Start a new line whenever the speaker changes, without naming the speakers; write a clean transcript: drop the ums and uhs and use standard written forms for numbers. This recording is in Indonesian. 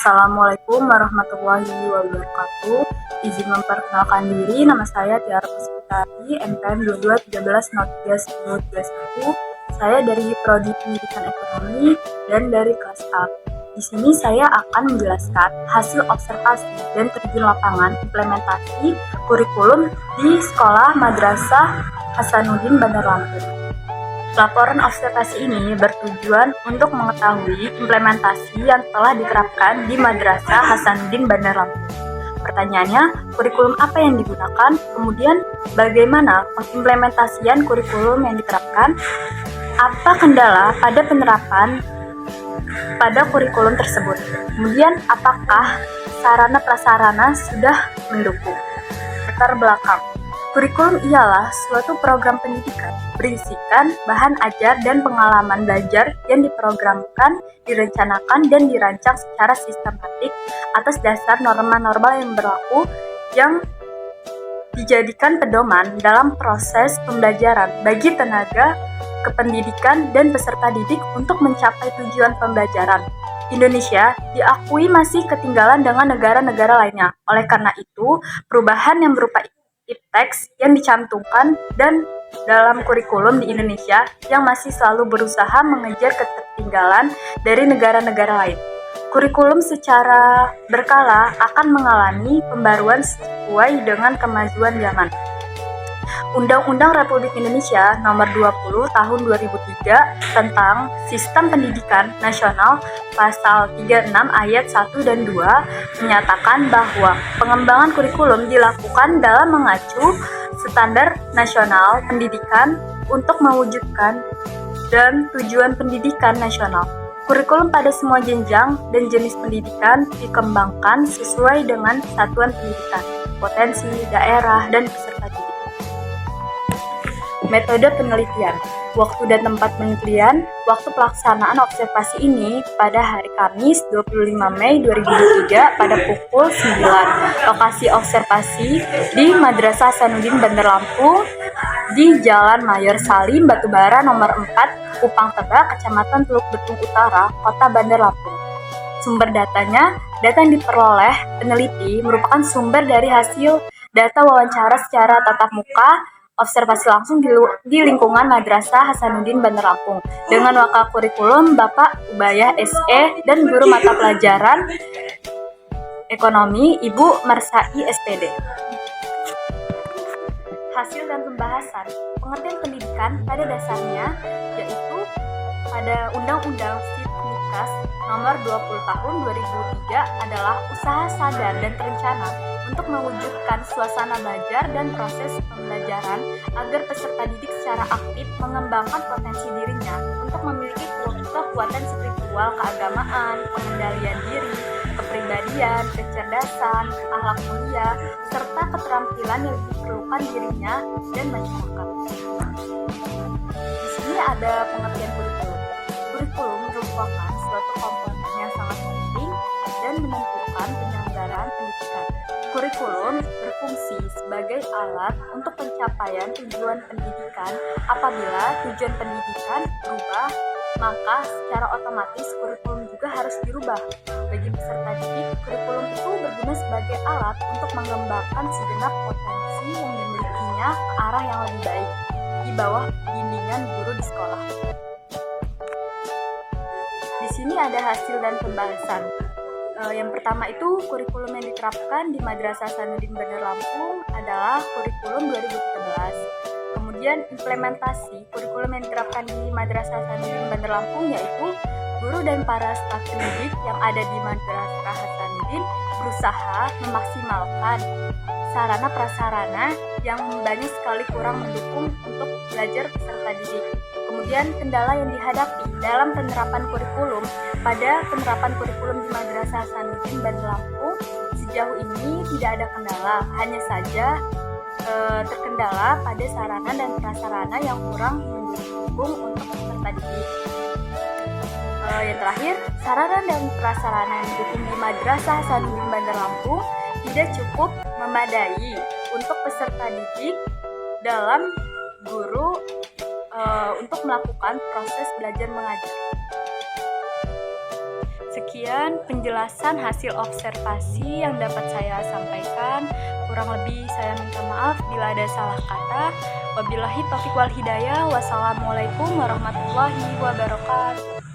Assalamualaikum warahmatullahi wabarakatuh. Izin memperkenalkan diri, nama saya Tiara Puspitari, MPM 2213031031. Saya dari Prodi Pendidikan Ekonomi dan dari kelas A. Di sini saya akan menjelaskan hasil observasi dan terjun lapangan implementasi kurikulum di Sekolah Madrasah Hasanuddin Bandar Lampung. Laporan observasi ini bertujuan untuk mengetahui implementasi yang telah diterapkan di Madrasah Hasanuddin Bandar Lampung. Pertanyaannya, kurikulum apa yang digunakan? Kemudian, bagaimana pengimplementasian kurikulum yang diterapkan? Apa kendala pada penerapan pada kurikulum tersebut? Kemudian, apakah sarana-prasarana sudah mendukung? Latar belakang. Kurikulum ialah suatu program pendidikan berisikan bahan ajar dan pengalaman belajar yang diprogramkan, direncanakan, dan dirancang secara sistematik atas dasar norma-norma yang berlaku yang dijadikan pedoman dalam proses pembelajaran bagi tenaga kependidikan dan peserta didik untuk mencapai tujuan pembelajaran. Indonesia diakui masih ketinggalan dengan negara-negara lainnya. Oleh karena itu, perubahan yang berupa teks yang dicantumkan dan dalam kurikulum di Indonesia yang masih selalu berusaha mengejar ketertinggalan dari negara-negara lain. Kurikulum secara berkala akan mengalami pembaruan sesuai dengan kemajuan zaman. Undang-Undang Republik Indonesia Nomor 20 Tahun 2003 tentang Sistem Pendidikan Nasional Pasal 36 Ayat 1 dan 2 menyatakan bahwa pengembangan kurikulum dilakukan dalam mengacu standar nasional pendidikan untuk mewujudkan dan tujuan pendidikan nasional. Kurikulum pada semua jenjang dan jenis pendidikan dikembangkan sesuai dengan satuan pendidikan, potensi, daerah, dan peserta didik. Metode penelitian, waktu dan tempat penelitian, waktu pelaksanaan observasi ini pada hari Kamis 25 Mei 2023 pada pukul 9. Lokasi observasi di Madrasah Hasanuddin Bandar Lampung di Jalan Mayor Salim, Batubara nomor 4, Kupang Tebak, Kecamatan Teluk Betung Utara, Kota Bandar Lampung. Sumber datanya, data yang diperoleh peneliti merupakan sumber dari hasil data wawancara secara tatap muka observasi langsung di lingkungan Madrasah Hasanuddin Bandar Lampung dengan wakil kurikulum Bapak Ubayah SE dan guru mata pelajaran ekonomi Ibu Marsai SPD. Hasil dan pembahasan pengertian pendidikan pada dasarnya yaitu pada Undang-Undang Sipmikas Nomor 20 Tahun 2003 adalah usaha sadar dan terencana untuk mewujudkan suasana belajar dan proses pembelajaran agar peserta didik secara aktif mengembangkan potensi dirinya untuk memiliki kekuatan spiritual, keagamaan, pengendalian diri, kepribadian, kecerdasan, akhlak mulia, serta keterampilan yang diperlukan dirinya dan masyarakat. Di sini ada pengertian kurikulum. Kurikulum merupakan suatu komponen yang sangat penting dan menentukan penyelenggaraan pendidikan. Kurikulum berfungsi sebagai alat untuk pencapaian tujuan pendidikan. Apabila tujuan pendidikan berubah, maka secara otomatis kurikulum juga harus dirubah. Bagi peserta didik, kurikulum itu berguna sebagai alat untuk mengembangkan segenap potensi yang dimilikinya ke arah yang lebih baik di bawah bimbingan guru di sekolah. Di sini ada hasil dan pembahasan. Yang pertama itu kurikulum yang diterapkan di Madrasah Hasanuddin Bandar Lampung adalah kurikulum 2013. Kemudian implementasi kurikulum yang diterapkan di Madrasah Hasanuddin Bandar Lampung yaitu guru dan para staf pendidik yang ada di Madrasah Hasanuddin berusaha memaksimalkan sarana prasarana yang banyak sekali kurang mendukung untuk belajar peserta didik. Kemudian kendala yang dihadapi dalam penerapan kurikulum pada penerapan kurikulum di Madrasah Hasanuddin Bandar Lampung sejauh ini tidak ada kendala, hanya saja terkendala pada sarana dan prasarana yang kurang mendukung untuk peserta didik. Yang terakhir, sarana dan prasarana yang didukung di Madrasah Hasanuddin Bandar Lampung tidak cukup memadai untuk peserta didik dalam guru untuk melakukan proses belajar mengajar. Sekian penjelasan hasil observasi yang dapat saya sampaikan. Kurang lebih saya minta maaf bila ada salah kata. Wabillahi taufiq wal hidayah. Wassalamualaikum warahmatullahi wabarakatuh.